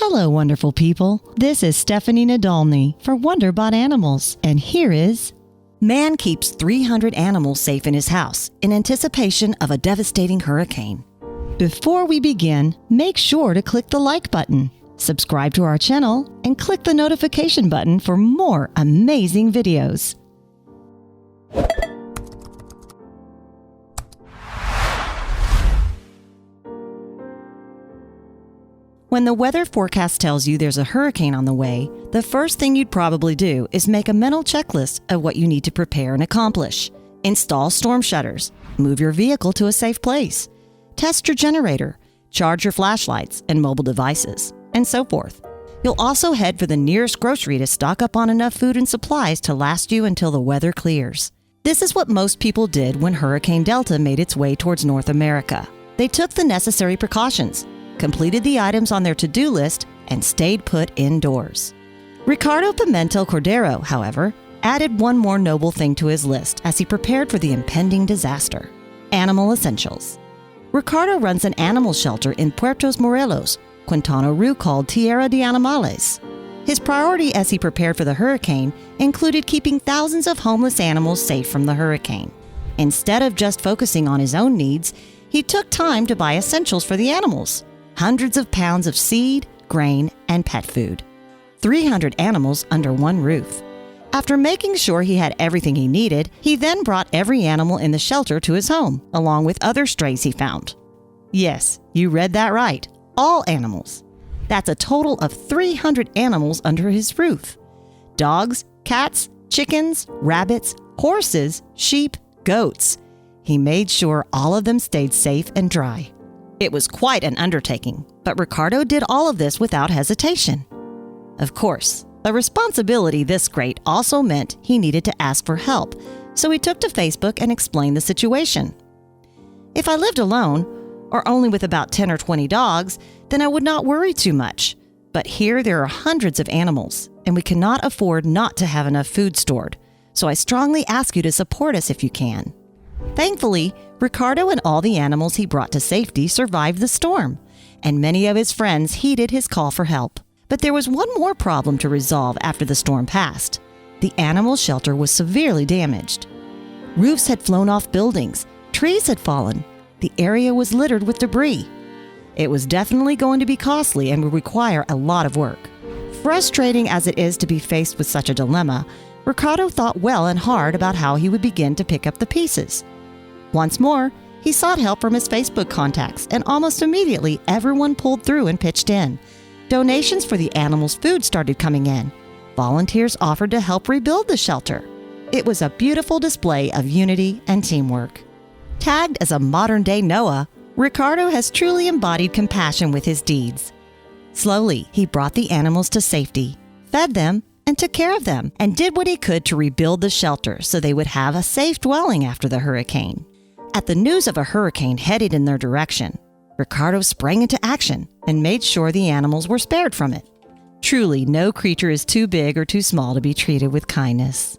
Hello, wonderful people. This is Stephanie Nadolny for Wonderbot Animals, and here is... Man keeps 300 animals safe in his house in anticipation of a devastating hurricane. Before we begin, make sure to click the like button, subscribe to our channel, and click the notification button for more amazing videos. When the weather forecast tells you there's a hurricane on the way, the first thing you'd probably do is make a mental checklist of what you need to prepare and accomplish. Install storm shutters, move your vehicle to a safe place, test your generator, charge your flashlights and mobile devices, and so forth. You'll also head for the nearest grocery to stock up on enough food and supplies to last you until the weather clears. This is what most people did when Hurricane Delta made its way towards North America. They took the necessary precautions, completed the items on their to-do list, and stayed put indoors. Ricardo Pimentel Cordero, however, added one more noble thing to his list as he prepared for the impending disaster: animal essentials. Ricardo runs an animal shelter in Puerto Morelos, Quintana Roo, called Tierra de Animales. His priority as he prepared for the hurricane included keeping thousands of homeless animals safe from the hurricane. Instead of just focusing on his own needs, he took time to buy essentials for the animals: hundreds of pounds of seed, grain, and pet food. 300 animals under one roof. After making sure he had everything he needed, he then brought every animal in the shelter to his home, along with other strays he found. Yes, you read that right. All animals. That's a total of 300 animals under his roof. Dogs, cats, chickens, rabbits, horses, sheep, goats. He made sure all of them stayed safe and dry. It was quite an undertaking, but Ricardo did all of this without hesitation. Of course, a responsibility this great also meant he needed to ask for help, so he took to Facebook and explained the situation. If I lived alone, or only with about 10 or 20 dogs, then I would not worry too much. But here there are hundreds of animals, and we cannot afford not to have enough food stored, so I strongly ask you to support us if you can. Thankfully, Ricardo and all the animals he brought to safety survived the storm, and many of his friends heeded his call for help. But there was one more problem to resolve after the storm passed. The animal shelter was severely damaged. Roofs had flown off buildings, trees had fallen, the area was littered with debris. It was definitely going to be costly and would require a lot of work. Frustrating as it is to be faced with such a dilemma, Ricardo thought well and hard about how he would begin to pick up the pieces. Once more, he sought help from his Facebook contacts, and almost immediately everyone pulled through and pitched in. Donations for the animals' food started coming in. Volunteers offered to help rebuild the shelter. It was a beautiful display of unity and teamwork. Tagged as a modern-day Noah, Ricardo has truly embodied compassion with his deeds. Slowly, he brought the animals to safety, fed them, and took care of them, and did what he could to rebuild the shelter so they would have a safe dwelling after the hurricane. At the news of a hurricane headed in their direction, Ricardo sprang into action and made sure the animals were spared from it. Truly, no creature is too big or too small to be treated with kindness.